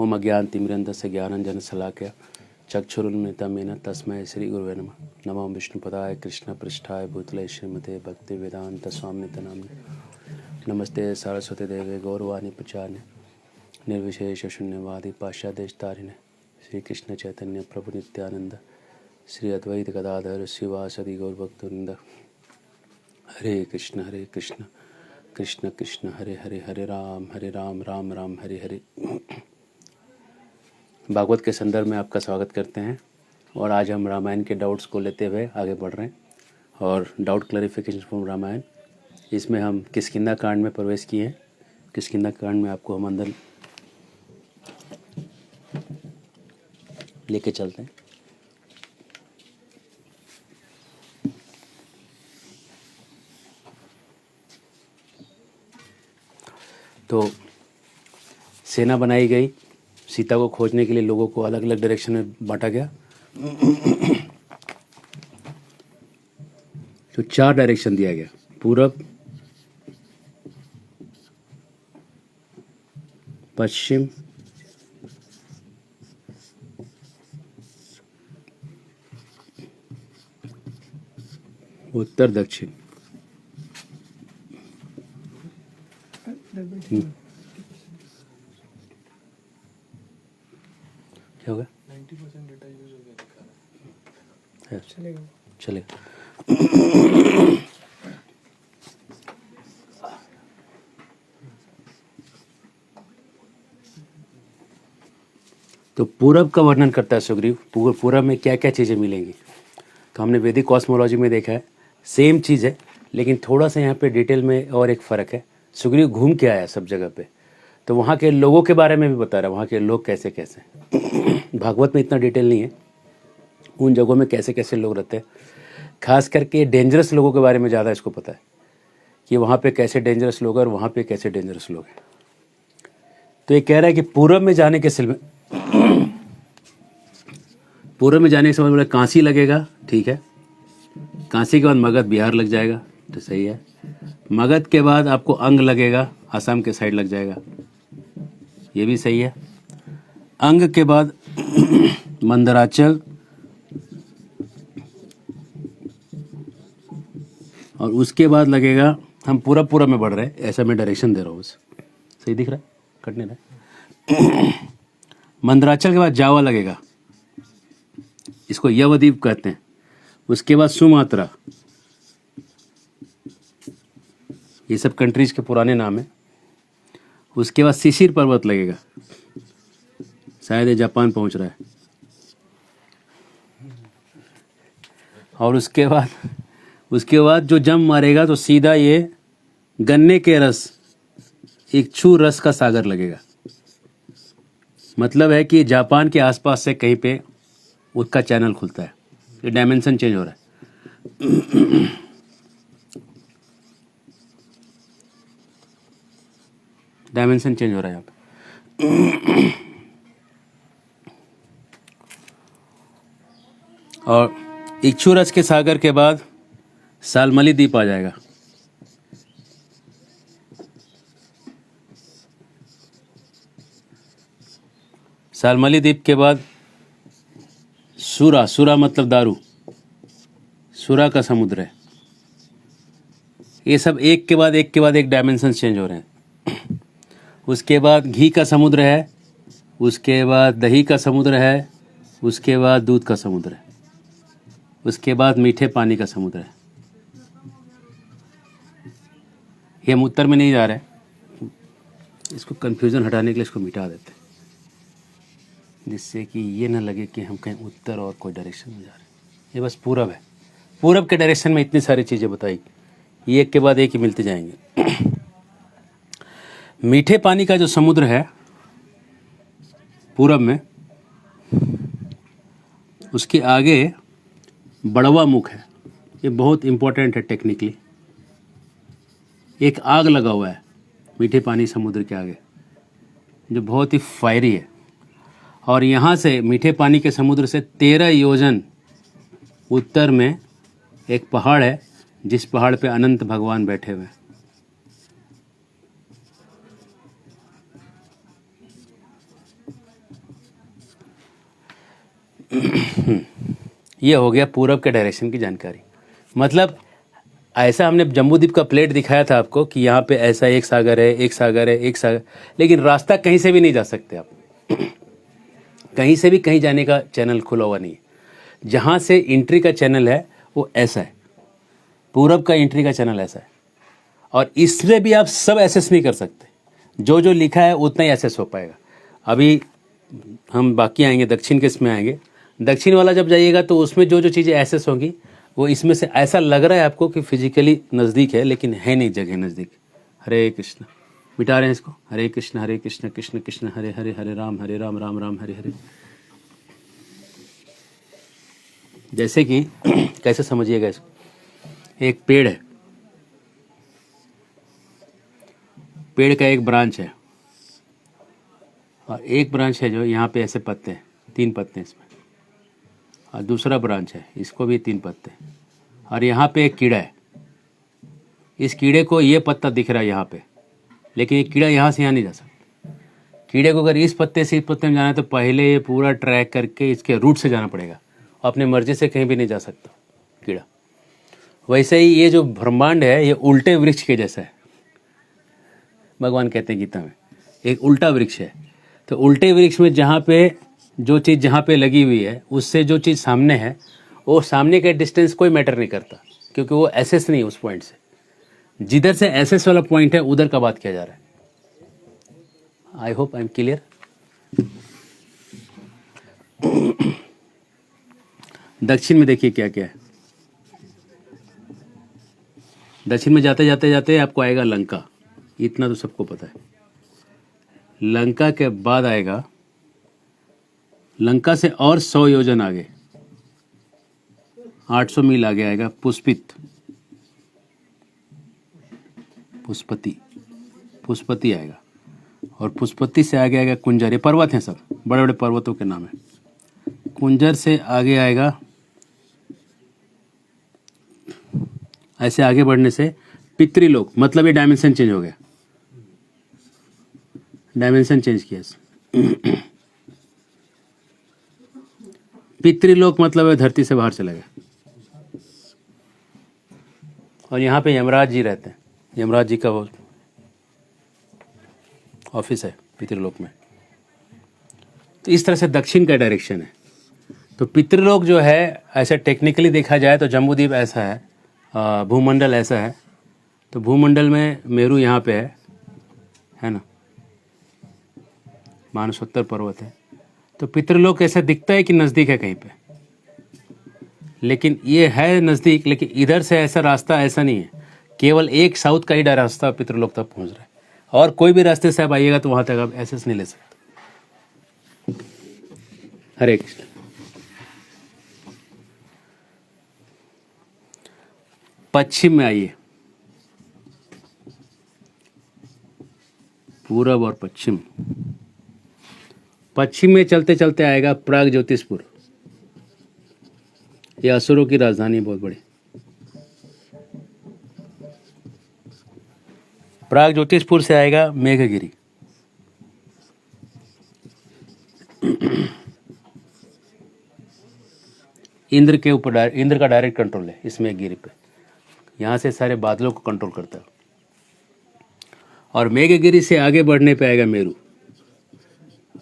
ओम अज्ञानतिमिरन्धस्य ज्ञानाञ्जनशलाकया चक्षुरुन्मिलितं येन तस्मै श्रीगुरुवे नमः। नमो विष्णुपदाय कृष्णपृष्ठाय भूतले श्रीमते भक्तिवेदान्तस्वामिनिते नामिने। नमस्ते सरस्वती देवे गौरवाणी प्रचारिणे निर्विशेष शून्यवादी पाश्चादेशतारिणे श्री कृष्ण चैतन्य प्रभु नित्यानंद श्री अद्वैत गदाधर शिवासदि गौरभक्तवृंद। हरे कृष्ण कृष्ण कृष्ण हरे हरे, हरे राम राम राम हरे हरे। भागवत के संदर्भ में आपका स्वागत करते हैं और आज हम रामायण के डाउट्स को लेते हुए आगे बढ़ रहे हैं और डाउट क्लैरिफिकेशन फ्रॉम रामायण। इसमें हम किष्किंधा कांड में प्रवेश किए हैं। किष्किंधा कांड में आपको हम अंदर लेके चलते हैं। तो सेना बनाई गई, सीता को खोजने के लिए लोगों को अलग अलग डायरेक्शन में बांटा गया। तो 4 डायरेक्शन दिया गया, पूरब, पश्चिम, उत्तर, दक्षिण। क्या होगा? 90% डेटा यूज हो गया दिखा रहा है। चलेगा। तो पूरब का वर्णन करता है सुग्रीव। पूरब में क्या क्या चीज़ें मिलेंगी। तो हमने वैदिक कॉस्मोलॉजी में देखा है सेम चीज़ है, लेकिन थोड़ा सा यहाँ पे डिटेल में और एक फ़र्क है। सुग्रीव घूम के आया सब जगह पे, तो वहाँ के लोगों के बारे में भी बता रहा है, वहाँ के लोग कैसे कैसे। भागवत में इतना डिटेल नहीं है उन जगहों में कैसे कैसे लोग रहते हैं। खास करके डेंजरस लोगों के बारे में ज़्यादा इसको पता है कि वहाँ पे कैसे डेंजरस लोग हैं और वहाँ पे कैसे डेंजरस लोग हैं। तो ये कह रहा है कि पूरब में जाने के सिलसिले पूरब में जाने के समय बोले काशी लगेगा, ठीक है। काशी के बाद मगध बिहार लग जाएगा, तो सही है। मगध के बाद आपको अंग लगेगा, असम के साइड लग जाएगा, ये भी सही है। अंग के बाद मंदराचल और उसके बाद लगेगा, हम पूरब में बढ़ रहे हैं, ऐसा मैं डायरेक्शन दे रहा हूँ बस, सही दिख रहा है, कटने रहा। मंदराचल के बाद जावा लगेगा, इसको यवद्वीप कहते हैं। उसके बाद सुमात्रा, ये सब कंट्रीज के पुराने नाम है। उसके बाद शिशिर पर्वत लगेगा, शायद ये जापान पहुंच रहा है। और उसके बाद जो जम मारेगा तो सीधा ये गन्ने के रस, इक्षु रस का सागर लगेगा। मतलब है कि जापान के आसपास से कहीं पे उसका चैनल खुलता है। ये डायमेंशन चेंज हो रहा है। डायमेंशन चेंज हो रहा है यहाँ पे। और इक्षुरस के सागर के बाद सालमली द्वीप आ जाएगा। सालमली द्वीप के बाद सुरा मतलब दारू, सुरा का समुद्र है। ये सब एक के बाद एक डायमेंशन चेंज हो रहे हैं। उसके बाद घी का समुद्र है, उसके बाद दही का समुद्र है, उसके बाद दूध का समुद्र है, उसके बाद मीठे पानी का समुद्र है। ये हम उत्तर में नहीं जा रहे हैं, इसको कंफ्यूजन हटाने के लिए इसको मिटा देते हैं, जिससे कि ये ना लगे कि हम कहीं उत्तर और कोई डायरेक्शन में जा रहे हैं। ये बस पूरब है। पूरब के डायरेक्शन में इतनी सारी चीज़ें बताई, ये एक के बाद एक ही मिलते जाएंगे। मीठे पानी का जो समुद्र है पूरब में, उसके आगे बड़वा मुख है। ये बहुत इंपॉर्टेंट है टेक्निकली। एक आग लगा हुआ है मीठे पानी समुद्र के आगे, जो बहुत ही फायरी है। और यहाँ से मीठे पानी के समुद्र से 13 योजन उत्तर में एक पहाड़ है, जिस पहाड़ पे अनंत भगवान बैठे हुए हैं। ये हो गया पूरब के डायरेक्शन की जानकारी। मतलब ऐसा हमने जम्बूद्वीप का प्लेट दिखाया था आपको कि यहाँ पे ऐसा एक सागर है, एक सागर है, एक सागर, लेकिन रास्ता कहीं से भी नहीं जा सकते आप। कहीं से भी कहीं जाने का चैनल खुला हुआ नहीं है। जहाँ से एंट्री का चैनल है वो ऐसा है, पूरब का एंट्री का चैनल ऐसा है। और इसमें भी आप सब एसेस नहीं कर सकते, जो जो लिखा है उतना ही एसेस हो पाएगा। अभी हम बाकी आएंगे, दक्षिण के इसमें आएंगे। दक्षिण वाला जब जाइएगा तो उसमें जो जो चीज़ें एसेस होंगी वो इसमें से ऐसा लग रहा है आपको कि फिजिकली नज़दीक है, लेकिन है नहीं जगह नज़दीक। हरे कृष्ण, मिटा रहे हैं इसको। हरे कृष्ण कृष्ण कृष्ण हरे हरे, हरे राम राम राम हरे हरे। जैसे कि कैसे समझिएगा इसको, एक पेड़ है, पेड़ का एक ब्रांच है और एक ब्रांच है जो यहाँ पे ऐसे पत्ते हैं, 3 पत्ते हैं इसमें, और दूसरा ब्रांच है, इसको भी 3 पत्ते, और यहाँ पे एक कीड़ा है। इस कीड़े को ये पत्ता दिख रहा है यहाँ पे, लेकिन ये कीड़ा यहाँ से यहाँ नहीं जा सकता। कीड़े को अगर इस पत्ते से इस पत्ते में जाना है तो पहले ये पूरा ट्रैक करके इसके रूट से जाना पड़ेगा, अपने मर्जी से कहीं भी नहीं जा सकता कीड़ा। वैसे ही ये जो ब्रह्मांड है ये उल्टे वृक्ष के जैसा है। भगवान कहते हैं गीता में एक उल्टा वृक्ष है। तो उल्टे वृक्ष में जहाँ पे जो चीज़ जहाँ पे लगी हुई है उससे जो चीज़ सामने है वो सामने का डिस्टेंस कोई मैटर नहीं करता, क्योंकि वो एसेस नहीं उस पॉइंट से। जिधर से एसेस वाला पॉइंट है उधर का बात किया जा रहा है। I hope I am clear. दक्षिण में देखिए क्या क्या है। दक्षिण में जाते जाते जाते आपको आएगा लंका, इतना तो सबको पता है। लंका के बाद आएगा, लंका से और 100 योजन आगे, 800 मील आगे आएगा पुष्पित, पुष्पति आएगा। और पुष्पति से आगे आएगा कुंजर। ये पर्वत हैं, सब बड़े बड़े पर्वतों के नाम है। कुंजर से आगे आएगा, ऐसे आगे बढ़ने से पितृलोक, मतलब ये डायमेंशन चेंज हो गया, डायमेंशन चेंज किया। पितृलोक मतलब है धरती से बाहर चला गया। और यहाँ पे यमराज जी रहते हैं, यमराज जी का वो ऑफिस है पितृलोक में। तो इस तरह से दक्षिण का डायरेक्शन है। तो पितृलोक जो है ऐसे टेक्निकली देखा जाए तो जम्बूद्वीप ऐसा है, भूमंडल ऐसा है। तो भूमंडल में मेरू यहाँ पे है ना, मानसोत्तर पर्वत है। तो पितृलोक ऐसा दिखता है कि नज़दीक है कहीं पे, लेकिन ये है नज़दीक, लेकिन इधर से ऐसा रास्ता ऐसा नहीं है। केवल एक साउथ का ही रास्ता पितृलोक तक पहुंच रहा है, और कोई भी रास्ते से आप आइएगा तो वहाँ तक आप एसेस नहीं ले सकते। हरे कृष्ण। पश्चिम में आइए, पूरब और पश्चिम। पश्चिम में चलते चलते आएगा प्राग ज्योतिषपुर। यह असुरों की राजधानी, बहुत बड़ी। प्राग ज्योतिषपुर से आएगा मेघगिरी। इंद्र के ऊपर इंद्र का डायरेक्ट कंट्रोल है इस मेघगिरी पे, यहाँ से सारे बादलों को कंट्रोल करता है। और मेघगिरी से आगे बढ़ने पे आएगा मेरू।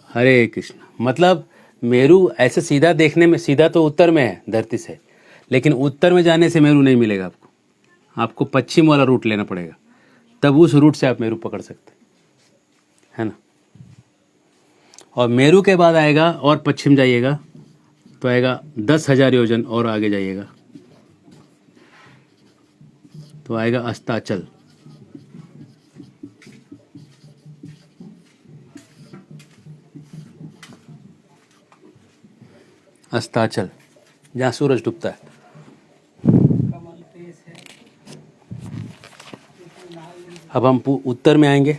हरे कृष्ण। मतलब मेरू ऐसे सीधा देखने में, सीधा तो उत्तर में है धरती से, लेकिन उत्तर में जाने से मेरू नहीं मिलेगा आपको, आपको पश्चिम वाला रूट लेना पड़ेगा, तब उस रूट से आप मेरू पकड़ सकते है ना। और मेरू के बाद आएगा और पश्चिम जाइएगा तो आएगा 10,000 योजन और आगे जाइएगा तो आएगा अस्ताचल। अस्ताचल जहाँ सूरज डूबता है। अब हम उत्तर में आएंगे।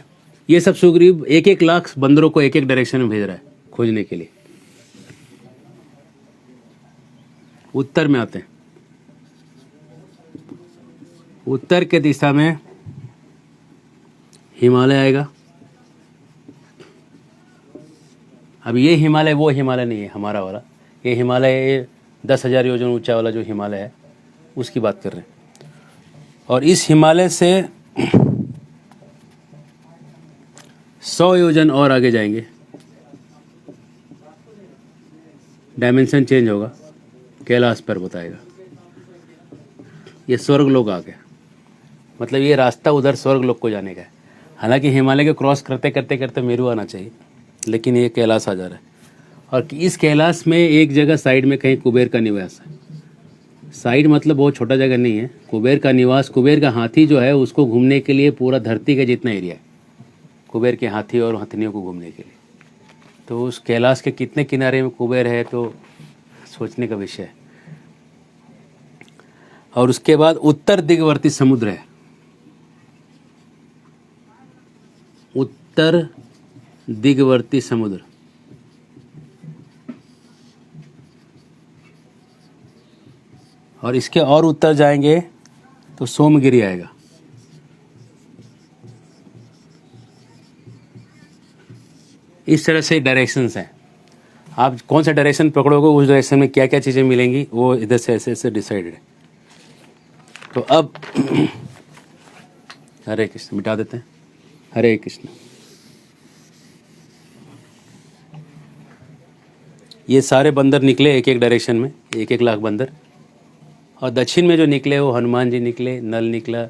ये सब सुग्रीव 1-1 लाख बंदरों को एक एक डायरेक्शन में भेज रहा है खोजने के लिए। उत्तर में आते हैं, उत्तर के दिशा में हिमालय आएगा। अब ये हिमालय वो हिमालय नहीं है हमारा वाला, ये हिमालय 10,000 योजन ऊंचा वाला जो हिमालय है उसकी बात कर रहे हैं। और इस हिमालय से 100 योजन और आगे जाएंगे, डायमेंशन चेंज होगा, कैलाश पर्वत आएगा। ये स्वर्ग लोक आ गया, मतलब ये रास्ता उधर स्वर्ग लोक को जाने का है। हालांकि हिमालय के क्रॉस करते करते करते मेरू आना चाहिए, लेकिन ये कैलाश आ जा रहा है। और इस कैलाश में एक जगह साइड में कहीं कुबेर का निवास है। साइड मतलब बहुत छोटा जगह नहीं है, कुबेर का निवास। कुबेर का हाथी जो है उसको घूमने के लिए पूरा धरती का जितना एरिया है कुबेर के हाथी और हथनियों को घूमने के लिए। तो उस कैलाश के कितने किनारे में कुबेर है तो सोचने का विषय है। और उसके बाद उत्तर दिगवर्ती समुद्र है, उत्तर दिगवर्ती समुद्र। और इसके और उत्तर जाएंगे तो सोमगिरी आएगा। इस तरह से डायरेक्शंस हैं। आप कौन सा डायरेक्शन पकड़ोगे उस डायरेक्शन में क्या क्या चीज़ें मिलेंगी वो इधर से ऐसे ऐसे डिसाइडेड है। तो अब हरे कृष्ण मिटा देते हैं। हरे कृष्ण। ये सारे बंदर निकले एक एक डायरेक्शन में, 1-1 लाख बंदर। और दक्षिण में जो निकले वो हनुमान जी निकले, नल निकला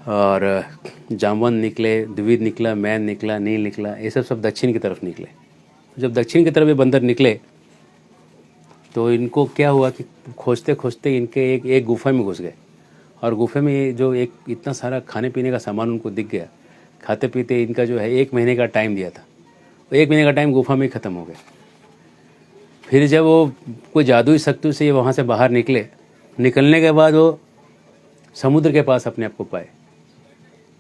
और जामवंत निकले, द्विविद निकला, मैन निकला, नील निकला। ये सब दक्षिण की तरफ निकले। जब दक्षिण की तरफ ये बंदर निकले तो इनको क्या हुआ कि खोजते खोजते इनके एक गुफा में घुस गए। और गुफे में ये जो एक इतना सारा खाने पीने का सामान उनको दिख गया। खाते पीते इनका जो है 1 महीने का टाइम दिया था, 1 महीने का टाइम गुफा में ही ख़त्म हो गया। फिर जब वो कोई जादुई शक्ति से वहाँ से बाहर निकले, निकलने के बाद वो समुद्र के पास अपने आप को पाए।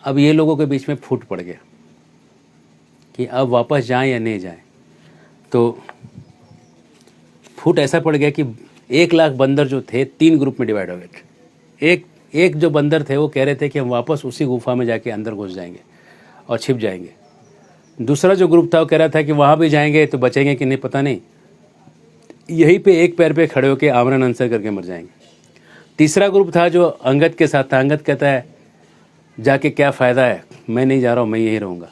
अब ये लोगों के बीच में फूट पड़ गया कि अब वापस जाएं या नहीं जाएं। तो फूट ऐसा पड़ गया कि 1 लाख बंदर जो थे 3 ग्रुप में डिवाइड हो गए थे। एक जो बंदर थे वो कह रहे थे कि हम वापस उसी गुफा में जाके अंदर घुस जाएंगे और छिप जाएंगे। दूसरा जो ग्रुप था वो कह रहा था कि वहाँ भी जाएंगे तो बचेंगे कि नहीं पता नहीं, यहीं पे एक पैर पे खड़े होकर आमरण अनसन करके मर जाएंगे। तीसरा ग्रुप था जो अंगद के साथ था। अंगद कहता है जाके क्या फ़ायदा है, मैं नहीं जा रहा हूँ, मैं यहीं रहूँगा।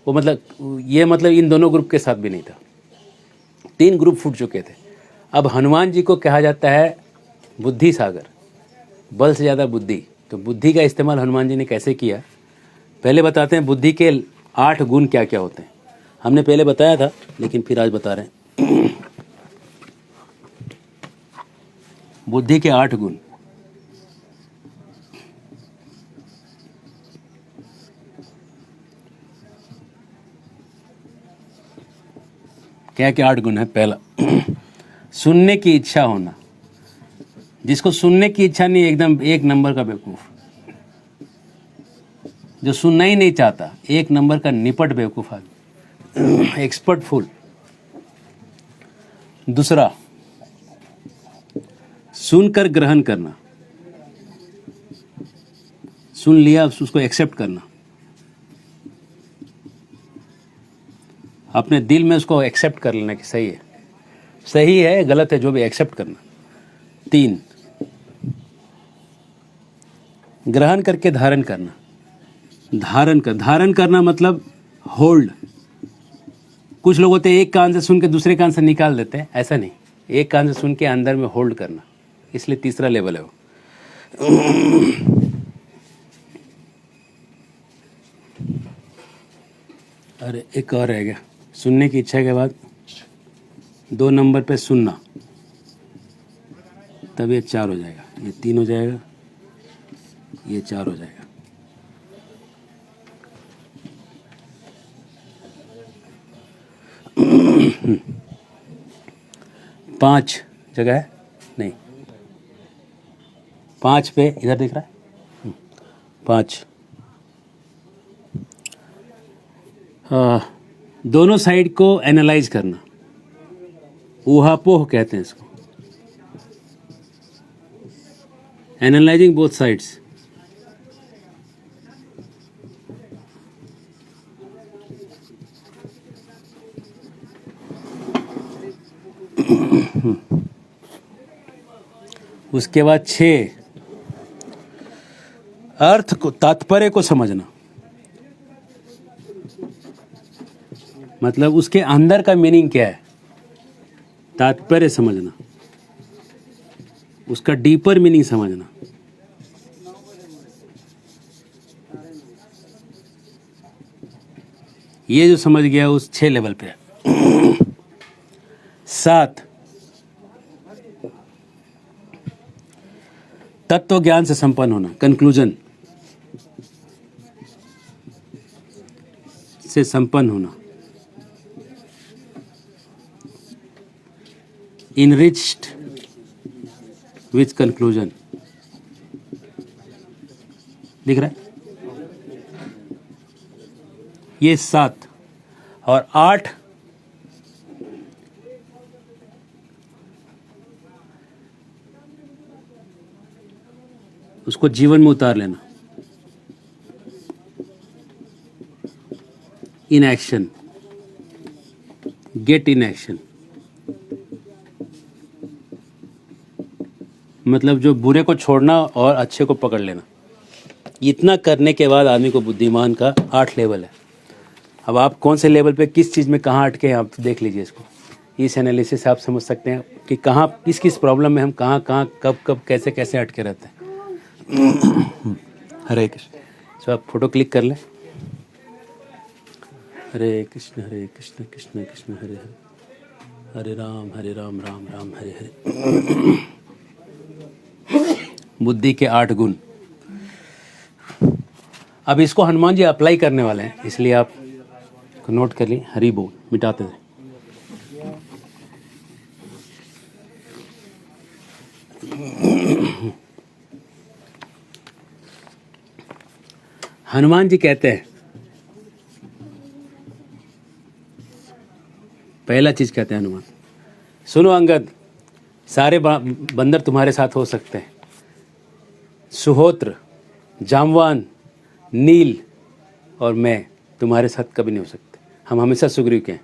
वो मतलब इन दोनों ग्रुप के साथ भी नहीं था। 3 ग्रुप फूट चुके थे। अब हनुमान जी को कहा जाता है बुद्धि सागर, बल से ज़्यादा बुद्धि। तो बुद्धि का इस्तेमाल हनुमान जी ने कैसे किया, पहले बताते हैं। बुद्धि के 8 गुण क्या क्या होते हैं। हमने पहले बताया था लेकिन फिर आज बता रहे हैं। बुद्धि के 8 गुण। क्या क्या 8 गुण है। पहला, सुनने की इच्छा होना। जिसको सुनने की इच्छा नहीं, एकदम 1 नंबर का बेवकूफ। जो सुनना ही नहीं चाहता, 1 नंबर का निपट बेवकूफ आदमी, एक्सपर्ट फुल। दूसरा, सुनकर ग्रहण करना। सुन लिया उसको एक्सेप्ट करना, अपने दिल में उसको एक्सेप्ट कर लेना कि सही है गलत है जो भी, एक्सेप्ट करना। 3, ग्रहण करके धारण करना। धारण करना मतलब होल्ड। कुछ लोग होते हैं एक कान से सुन के दूसरे कान से निकाल देते हैं, ऐसा नहीं, एक कान से सुन के अंदर में होल्ड करना, इसलिए तीसरा लेवल है वो। अरे एक और रह गया, सुनने की इच्छा के बाद 2 नंबर पे सुनना, तब ये 4 हो जाएगा, ये 3 हो जाएगा, ये 4 हो जाएगा। पाँच जगह है नहीं, 5 पे इधर दिख रहा है 5। दोनों साइड को एनालाइज करना, ऊहापोह कहते हैं इसको, एनालाइजिंग बोथ साइड्स। उसके बाद 6 अर्थ को, तात्पर्य को समझना, मतलब उसके अंदर का मीनिंग क्या है, तात्पर्य समझना, उसका डीपर मीनिंग समझना। ये जो समझ गया उस 6 लेवल पे है। 7 तत्व ज्ञान से संपन्न होना, कंक्लूजन से संपन्न होना, इनरिच्ड विथ कंक्लूजन। दिख रहा है? ये 7 और 8 उसको जीवन में उतार लेना, in action, get in action. मतलब जो बुरे को छोड़ना और अच्छे को पकड़ लेना। इतना करने के बाद आदमी को बुद्धिमान का 8 लेवल है। अब आप कौन से लेवल पे किस चीज़ में कहाँ अटके हैं आप देख लीजिए इसको। इस एनालिसिस से आप समझ सकते हैं कि कहाँ किस किस प्रॉब्लम में हम कहाँ कहाँ कब कब कैसे कैसे अटके रहते हैं। हरे कृष्ण। सो आप फोटो क्लिक कर लें। हरे कृष्ण कृष्ण कृष्ण हरे हरे, हरे राम राम राम हरे हरे। बुद्धि के 8 गुण। अब इसको हनुमान जी अप्लाई करने वाले हैं, इसलिए आप नोट कर ली। हरि बोल मिटाते थे। हनुमान जी कहते हैं, पहला चीज कहते हैं हनुमान, सुनो अंगद, सारे बंदर तुम्हारे साथ हो सकते हैं, सुहोत्र, जामवान, नील और मैं तुम्हारे साथ कभी नहीं हो सकते। हम हमेशा सुग्रीव के हैं।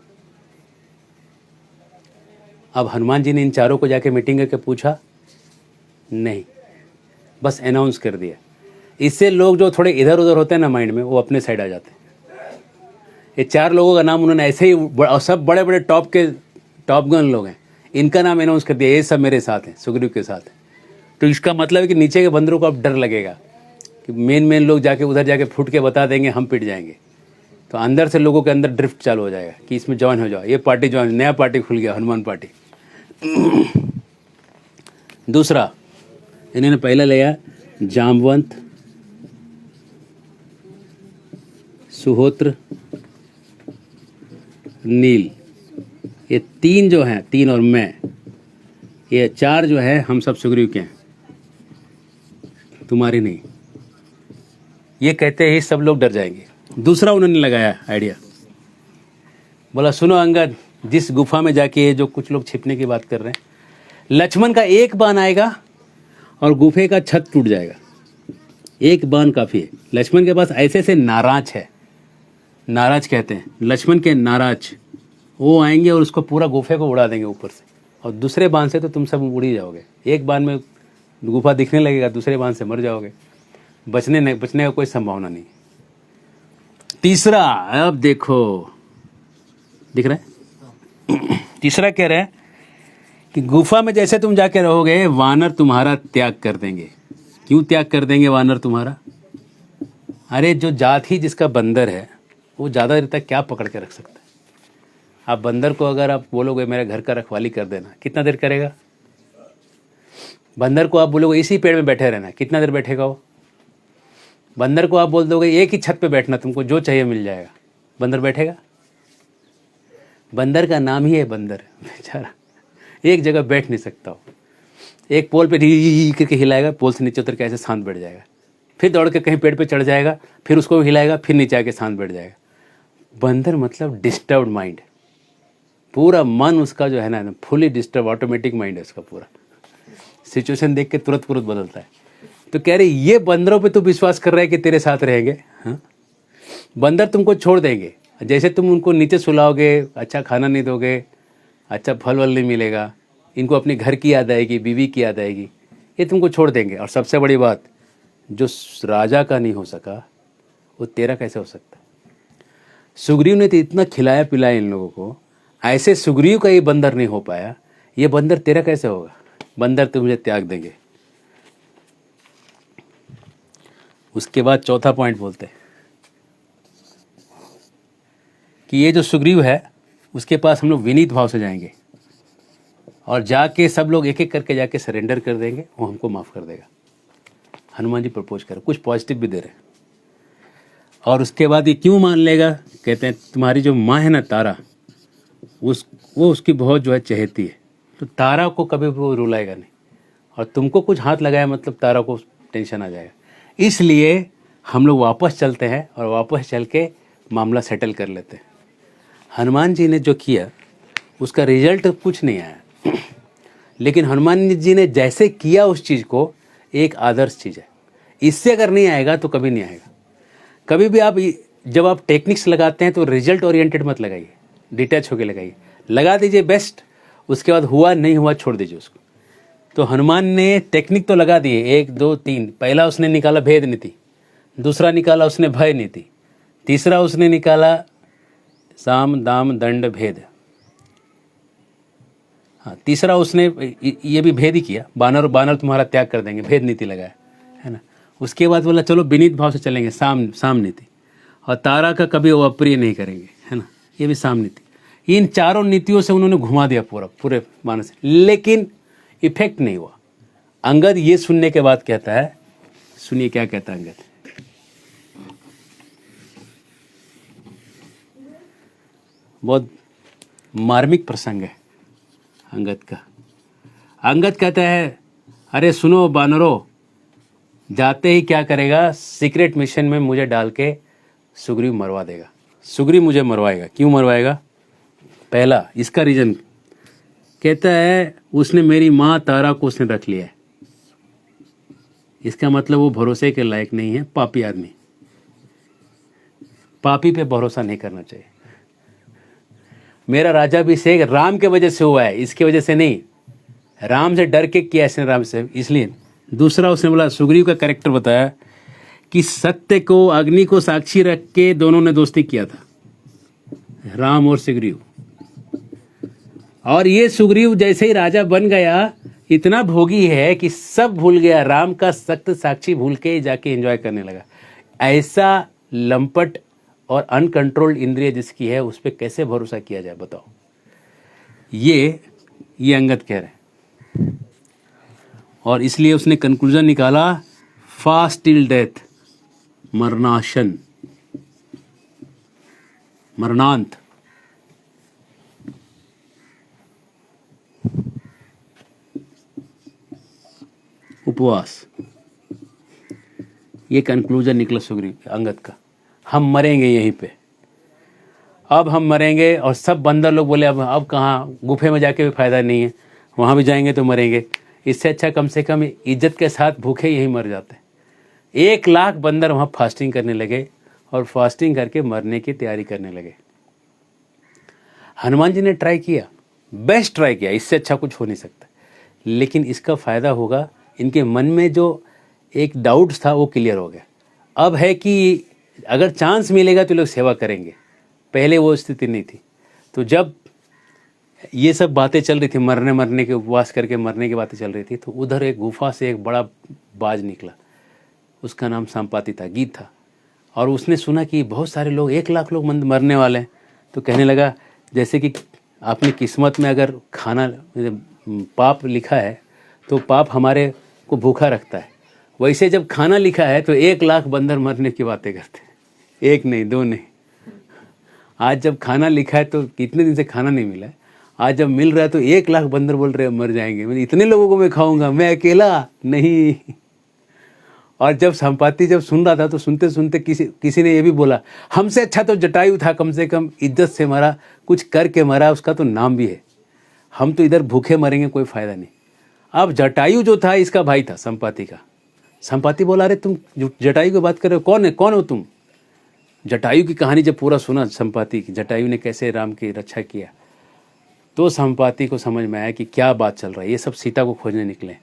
अब हनुमान जी ने इन चारों को जाके मीटिंग करके पूछा नहीं, बस अनाउंस कर दिया। इससे लोग जो थोड़े इधर उधर होते हैं ना माइंड में, वो अपने साइड आ जाते हैं। ये 4 लोगों का नाम उन्होंने ऐसे ही, सब बड़े बड़े टॉप गन लोग हैं, इनका नाम अनाउंस कर दिया, ये सब मेरे साथ हैं, सुग्रीव के साथ हैं। तो इसका मतलब है कि नीचे के बंदरों को अब डर लगेगा कि मेन लोग जाके उधर जाके फूट के बता देंगे, हम पिट जाएंगे। तो अंदर से लोगों के अंदर ड्रिफ्ट चालू हो जाएगा कि इसमें ज्वाइन हो जाओ, ये पार्टी ज्वाइन, नया पार्टी खुल गया, हनुमान पार्टी। दूसरा इन्होंने पहला लिया जामवंत, सुहोत्र, नील। ये 3 जो हैं, 3 और मैं, ये 4 जो है हम सब सुग्रीव के हैं, तुम्हारी नहीं। ये कहते ही सब लोग डर जाएंगे। दूसरा उन्होंने लगाया आइडिया, बोला सुनो अंगद, जिस गुफा में जाके जो कुछ लोग छिपने की बात कर रहे हैं, लक्ष्मण का एक बाण आएगा और गुफे का छत टूट जाएगा। एक बाण काफी है। लक्ष्मण के पास ऐसे से नाराज है, नाराज कहते हैं लक्ष्मण के नाराज, वो आएंगे और उसको पूरा गुफे को उड़ा देंगे ऊपर से, और दूसरे बाण से तो तुम सब उड़ ही जाओगे। एक बाण में गुफा दिखने लगेगा, दूसरे बाण से मर जाओगे, बचने का कोई संभावना नहीं। तीसरा, अब देखो दिख रहा है, तीसरा कह रहे हैं कि गुफा में जैसे तुम जाके रहोगे, वानर तुम्हारा त्याग कर देंगे। क्यों त्याग कर देंगे वानर तुम्हारा? अरे जो जात ही जिसका बंदर है, वो ज़्यादा देर तक क्या पकड़ के रख सकता है? आप बंदर को अगर आप बोलोगे मेरे घर का रखवाली कर देना, कितना देर करेगा? बंदर को आप बोलोगे इसी पेड़ में बैठे रहना, कितना देर बैठेगा वो? बंदर को आप बोल दोगे एक ही छत पे बैठना, तुमको जो चाहिए मिल जाएगा, बंदर बैठेगा? बंदर का नाम ही है बंदर, बेचारा एक जगह बैठ नहीं सकता हो। एक पोल पे री करके हिलाएगा, पोल से नीचे उतर के ऐसे शांत बैठ जाएगा, फिर दौड़ के कहीं पेड़ पे चढ़ जाएगा, फिर उसको हिलाएगा, फिर नीचे आके शांत बैठ जाएगा। बंदर मतलब डिस्टर्ब्ड माइंड, पूरा मन उसका जो है ना फुली डिस्टर्ब, ऑटोमेटिक माइंड है उसका पूरा, सिचुएशन देख के तुरंत बदलता है। तो कह रहे ये बंदरों पे तू विश्वास कर रहा है कि तेरे साथ रहेंगे? हाँ, बंदर तुमको छोड़ देंगे, जैसे तुम उनको नीचे सुलाओगे, अच्छा खाना नहीं दोगे, अच्छा फल वल नहीं मिलेगा, इनको अपने घर की याद आएगी, बीवी की याद आएगी, ये तुमको छोड़ देंगे। और सबसे बड़ी बात, जो राजा का नहीं हो सका वो तेरा कैसे हो सकता है? सुग्रीव ने तो इतना खिलाया पिलाया इन लोगों को, ऐसे सुग्रीव का ये बंदर नहीं हो पाया, ये बंदर तेरा कैसे होगा? बंदर तो मुझे त्याग देंगे। उसके बाद चौथा पॉइंट बोलते हैं कि ये जो सुग्रीव है उसके पास हम लोग विनीत भाव से जाएंगे और जाके सब लोग एक एक करके जाके सरेंडर कर देंगे, वो हमको माफ़ कर देगा। हनुमान जी प्रपोज कर कुछ पॉजिटिव भी दे रहे हैं। और उसके बाद ये क्यों मान लेगा? कहते हैं तुम्हारी जो माँ है ना तारा, वो उसकी बहुत जो है चहेती है, तो तारा को कभी वो रुलाएगा नहीं। और तुमको कुछ हाथ लगाया मतलब तारा को टेंशन आ जाएगा। इसलिए हम लोग वापस चलते हैं और वापस चल के मामला सेटल कर लेते हैं। हनुमान जी ने जो किया उसका रिजल्ट कुछ नहीं आया, लेकिन हनुमान जी ने जैसे किया उस चीज़ को, एक आदर्श चीज़ है। इससे अगर नहीं आएगा तो कभी नहीं आएगा। कभी भी आप जब आप टेक्निक्स लगाते हैं तो रिजल्ट ओरिएंटेड मत लगाइए, डिटैच होकर लगाइए। लगा दीजिए बेस्ट, उसके बाद हुआ नहीं हुआ छोड़ दीजिए उसको। तो हनुमान ने टेक्निक तो लगा दिए, 1 2 3। पहला उसने निकाला भेद नीति, दूसरा निकाला उसने भय नीति, तीसरा उसने निकाला साम दाम दंड भेद। हाँ, तीसरा उसने ये भी भेद ही किया, बानर तुम्हारा त्याग कर देंगे, भेद नीति लगाया है ना। उसके बाद बोला चलो विनीत भाव से चलेंगे, साम नीति। और तारा का कभी वो अप्रिय नहीं करेंगे, है ना, ये भी साम नीति। इन चारों नीतियों से उन्होंने घुमा दिया पूरे मानस, लेकिन इफेक्ट नहीं हुआ। अंगद ये सुनने के बाद कहता है, सुनिए क्या कहता है अंगद। बहुत मार्मिक प्रसंग है अंगद का। अंगद कहता है, अरे सुनो बानरों, जाते ही क्या करेगा, सीक्रेट मिशन में मुझे डाल के सुग्रीव मरवा देगा। सुग्रीव मुझे मरवाएगा। क्यों मरवाएगा? पहला इसका रीजन कहता है, उसने मेरी माँ तारा को उसने रख लिया है। इसका मतलब वो भरोसे के लायक नहीं है, पापी आदमी। पापी पे भरोसा नहीं करना चाहिए। मेरा राजाभिषेक राम के वजह से हुआ है, इसके वजह से नहीं। राम से डर के किया इसने, राम से, इसलिए। दूसरा उसने बोला, सुग्रीव का कैरेक्टर बताया कि सत्य को, अग्नि को साक्षी रख के दोनों ने दोस्ती किया था, राम और सुग्रीव। और ये सुग्रीव जैसे ही राजा बन गया, इतना भोगी है कि सब भूल गया, राम का सत्य साक्षी भूल के जाके एंजॉय करने लगा। ऐसा लंपट और अनकंट्रोल्ड इंद्रिय जिसकी है, उस पर कैसे भरोसा किया जाए बताओ? ये अंगद कह रहे हैं। और इसलिए उसने कंक्लूजन निकाला, फास्ट टिल डेथ, मरनाशन, मरणांत। उपवास। ये कंक्लूजन निकला सुग्रीव अंगद का। हम मरेंगे यहीं पे, अब हम मरेंगे। और सब बंदर लोग बोले अब कहाँ, गुफे में जाके भी फायदा नहीं है, वहाँ भी जाएंगे तो मरेंगे। इससे अच्छा कम से कम इज्जत के साथ भूखे यहीं मर जाते। 1 लाख बंदर वहाँ फास्टिंग करने लगे और फास्टिंग करके मरने की तैयारी करने लगे। हनुमान जी ने ट्राई किया, बेस्ट ट्राई किया, इससे अच्छा कुछ हो नहीं सकता। लेकिन इसका फ़ायदा होगा, इनके मन में जो एक डाउट था वो क्लियर हो गया। अब है कि अगर चांस मिलेगा तो लोग सेवा करेंगे, पहले वो स्थिति नहीं थी। तो जब ये सब बातें चल रही थी, मरने के, उपवास करके मरने की बातें चल रही थी, तो उधर एक गुफा से एक बड़ा बाज निकला। उसका नाम संपाति था, गीत था। और उसने सुना कि बहुत सारे लोग, 1 लाख लोग मरने वाले हैं। तो कहने लगा, जैसे कि आपने किस्मत में अगर खाना पाप लिखा है तो पाप हमारे को भूखा रखता है, वैसे जब खाना लिखा है तो 1 लाख बंदर मरने की बातें करते हैं। 1 नहीं 2 नहीं। आज जब खाना लिखा है तो कितने दिन से खाना नहीं मिला है, आज जब मिल रहा है तो 1 लाख बंदर बोल रहे हैं मर जाएंगे, मैं इतने लोगों को मैं खाऊंगा, मैं अकेला नहीं। और जब संपाति जब सुन रहा था तो सुनते सुनते किसी ने ये भी बोला, हमसे अच्छा तो जटायु था, कम से कम इज्जत से मरा, कुछ करके मरा, उसका तो नाम भी है। हम तो इधर भूखे मरेंगे, कोई फायदा नहीं। अब जटायु जो था इसका भाई था संपाति का। संपाति बोला, अरे तुम जटायु की बात कर रहे हो, कौन हो तुम? जटायु की कहानी जब पूरा सुना संपाति की, जटायु ने कैसे राम की रक्षा किया, तो संपाति को समझ में आया कि क्या बात चल रहा है, ये सब सीता को खोजने निकले।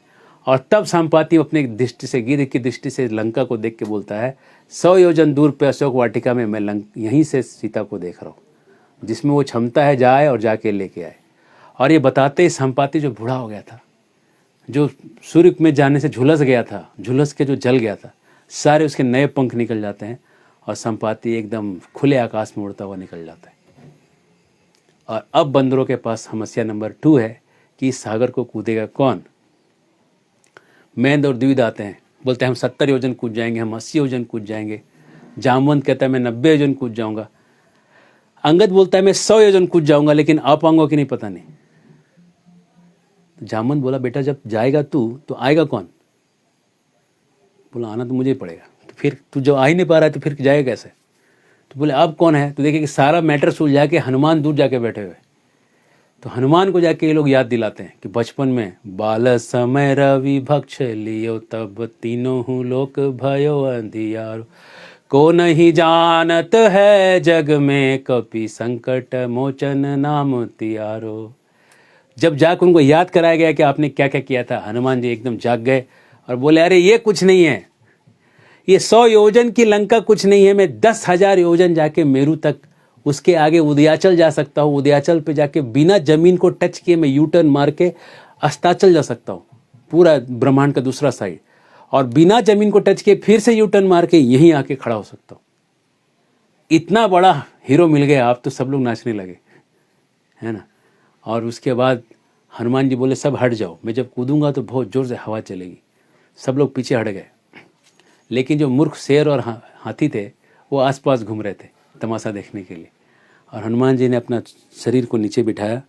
और तब संपाति अपने दृष्टि से, गिद्ध की दृष्टि से लंका को देख के बोलता है, 100 योजन दूर पे अशोक वाटिका में मैं यहीं से सीता को देख रहा हूँ, जिसमें वो क्षमता है जाए और जाके लेके आए। और ये बताते ही संपाति जो बूढ़ा हो गया था, जो सूर्य में जाने से झुलस गया था, झुलस के जो जल गया था, सारे उसके नए पंख निकल जाते हैं और संपाति एकदम खुले आकाश में उड़ता हुआ निकल जाता है। और अब बंदरों के पास समस्या नंबर 2 है कि इस सागर को कूदेगा कौन। मेंद और द्विविद आते हैं, बोलते हैं हम 70 योजन कूद जाएंगे, हम 80 योजन कूद जाएंगे। जामवंत कहता है मैं 90 योजन कूद जाऊंगा। अंगद बोलता है मैं 100 योजन कूद जाऊंगा, लेकिन आ पाऊंगा कि नहीं पता नहीं। तो जामवंत बोला बेटा जब जाएगा तू तो आएगा कौन? बोला आना तो मुझे ही पड़ेगा। तो फिर तू जो आ ही नहीं पा रहा है तो फिर जाएगा कैसे? तो बोले अब कौन है? तो देखे कि सारा मैटर सुलझा के हनुमान दूर जाके बैठे हुए। तो हनुमान को जाके ये लोग याद दिलाते हैं कि बचपन में बाल समय रवि भक्ष लियो, तब तीनों हूँ लोक भयो अंधियारो, को नहीं जानत है जग में, कपि संकट मोचन नाम तियारो। जब जाकर उनको याद कराया गया कि आपने क्या क्या किया था, हनुमान जी एकदम जाग गए और बोले अरे ये कुछ नहीं है, ये 100 योजन की लंका कुछ नहीं है, मैं 10,000 योजन जाके मेरू तक, उसके आगे उदयाचल जा सकता हूँ, उदयाचल पे जाके बिना जमीन को टच किए मैं यू टर्न मार के अस्ताचल जा सकता हूँ, पूरा ब्रह्मांड का दूसरा साइड, और बिना जमीन को टच किए फिर से यू टर्न मार के यहीं आके खड़ा हो सकता हूँ। इतना बड़ा हीरो मिल गया, आप तो सब लोग नाचने लगे, है ना। और उसके बाद हनुमान जी बोले सब हट जाओ, मैं जब कूदूंगा तो बहुत ज़ोर से हवा चलेगी। सब लोग पीछे हट गए, लेकिन जो मूर्ख शेर और हाथी थे वो आसपास घूम रहे थे तमाशा देखने के लिए। और हनुमान जी ने अपना शरीर को नीचे बिठाया,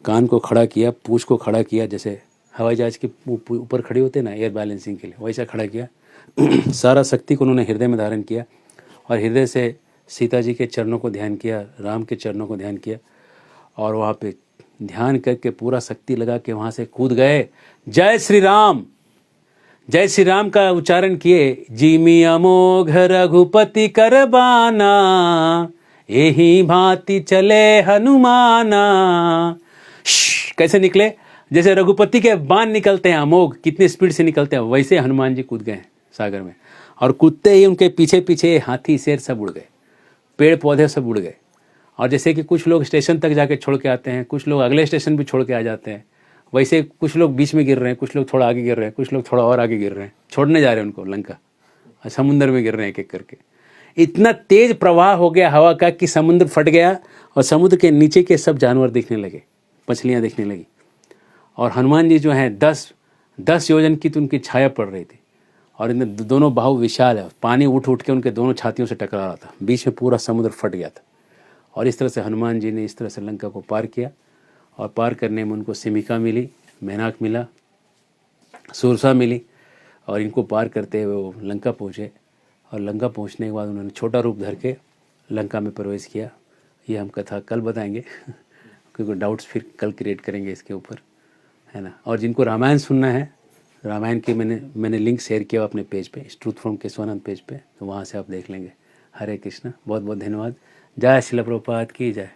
कान को खड़ा किया, पूँछ को खड़ा किया, जैसे हवाई जहाज के ऊपर खड़े होते ना एयर बैलेंसिंग के लिए, वैसा खड़ा किया। सारा शक्ति को उन्होंने हृदय में धारण किया और हृदय से सीता जी के चरणों को ध्यान किया, राम के चरणों को ध्यान किया, और वहाँ पे ध्यान करके पूरा शक्ति लगा के वहाँ से कूद गए। जय श्री राम, जय श्री राम का उच्चारण किए। जिमि अमोघ रघुपति करबाना, यही भांति चले हनुमाना। कैसे निकले? जैसे रघुपति के बाण निकलते हैं अमोघ, कितनी स्पीड से निकलते हैं, वैसे हनुमान जी कूद गए सागर में। और कूदते ही उनके पीछे पीछे हाथी शेर सब उड़ गए, पेड़ पौधे सब उड़ गए। और जैसे कि कुछ लोग स्टेशन तक जाके छोड़ के आते हैं, कुछ लोग अगले स्टेशन भी छोड़ के आ जाते हैं, वैसे कुछ लोग बीच में गिर रहे हैं, कुछ लोग थोड़ा आगे गिर रहे हैं, कुछ लोग थोड़ा और आगे गिर रहे हैं, छोड़ने जा रहे हैं उनको लंका, और समुद्र में गिर रहे हैं एक एक करके। इतना तेज प्रवाह हो गया हवा का कि समुद्र फट गया और समुद्र के नीचे के सब जानवर दिखने लगे, मछलियाँ दिखने लगी। और हनुमान जी जो हैं 10 योजन की तो उनकी छाया पड़ रही थी, और इन दोनों बाहु विशाल है, पानी उठ उठ के उनके दोनों छातियों से टकरा रहा था, बीच में पूरा समुद्र फट गया था। और इस तरह से हनुमान जी ने इस तरह से लंका को पार किया। और पार करने में उनको सिमिका मिली, मेनाक मिला, सुरसा मिली, और इनको पार करते हुए वो लंका पहुँचे। और लंका पहुँचने के बाद उन्होंने छोटा रूप धर के लंका में प्रवेश किया। ये हम कथा कल बताएंगे क्योंकि डाउट्स फिर कल क्रिएट करेंगे इसके ऊपर, है ना। और जिनको रामायण सुनना है, रामायण के मैंने लिंक शेयर किया अपने पेज पे, ट्रूथ फ्रॉम केशवानंद पेज पे, तो वहाँ से आप देख लेंगे। हरे कृष्णा, बहुत बहुत धन्यवाद। जय श्रील प्रभुपाद की जय।